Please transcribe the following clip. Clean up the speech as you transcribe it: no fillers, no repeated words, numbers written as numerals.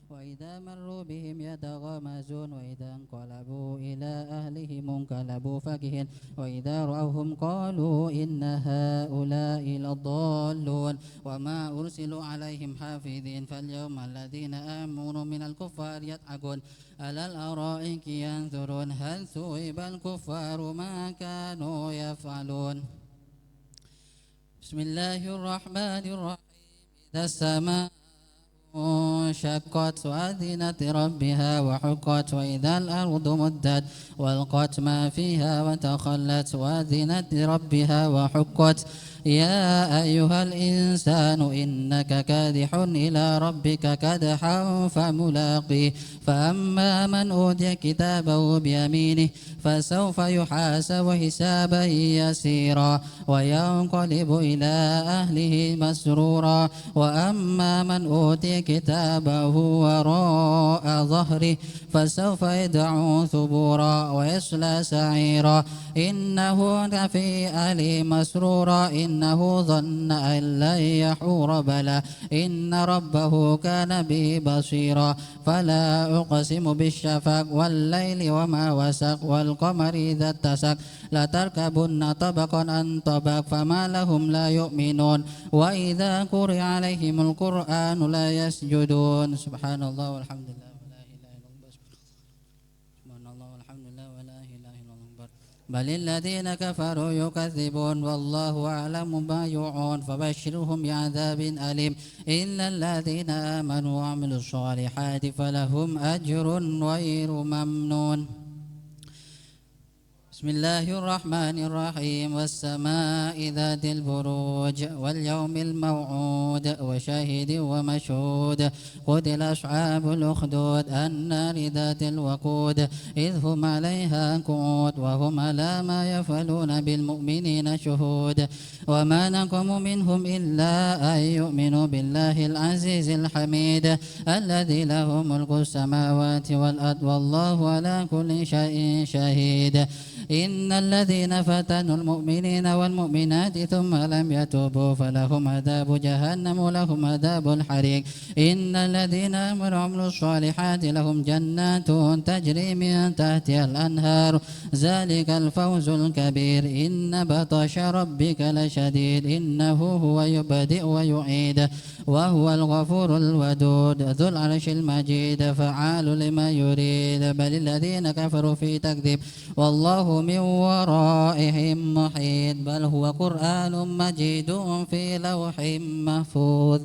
وإذا مروا بهم يتغامزون وإذا انقلبوا إلى أهلهم انقلبوا فكهين وإذا رأوهم قالوا إن هؤلاء لضالون وما أرسلوا عليهم حافظين فاليوم الذين آمنوا من الكفار يضحكون على الأرائك ينظرون هل ثوب الكفار ما كانوا يفعلون. بسم الله الرحمن الرحيم. إذا السماء انشقت وأذنت ربها وحقت وإذا الأرض مدت والقت ما فيها وتخلت وأذنت ربها وحقت يا أيها الإنسان إنك كادح إلى ربك كدحا فملاقيه فأما من أوتي كتابه بيمينه فسوف يحاسب حسابا يسيرا وينقلب إلى أهله مسرورا وأما من أوتي كتابه وراء ظهره فسوف يدعو ثبورا ويصلى سعيرا إنه لفي أهله مسرورا إنه ظن أن لن يحور بلى إن ربه كان به بصيرا فلا أقسم بالشفق والليل وما وسق والقمر إذا اتسق لتركبن طبقا عن طبق فما لهم لا يؤمنون وإذا قرئ عليهم القرآن لا يسجدون. سبحان الله والحمد لله ولا إله إلا الله. سبحان الله والحمد لله ولا إله إلا الله. بل الذين كفروا يكذبون والله أعلم ما يوعون فبشرهم بعذاب أليم إلا الذين آمنوا وعملوا الصالحات فلهم أجر غير ممنون. بسم الله الرحمن الرحيم. والسماء ذات البروج واليوم الموعود وشاهد ومشهود قتل أصحاب الأخدود النار ذات الوقود إذ هم عليها قعود وهم على ما يفعلون بالمؤمنين شهود وما نقم منهم إلا أن يؤمنوا بالله العزيز الحميد الذي له ملك السماوات والأرض والله على كل شيء شهيد. إن الذين فتنوا المؤمنين والمؤمنات ثم لم يتوبوا فلهم عذاب جهنم ولهم عذاب الحريق. إن الذين آمنوا وعملوا الصالحات لهم جنات تجري من تحتها الأنهار ذلك الفوز الكبير. إن بطش ربك لشديد إنه هو يبدئ ويعيد وهو الغفور الودود ذو العرش المجيد فعال لما يريد. بل الذين كفروا في تكذيب والله من ورائهم محيط بل هو قرآن مجيد في لوح محفوظ.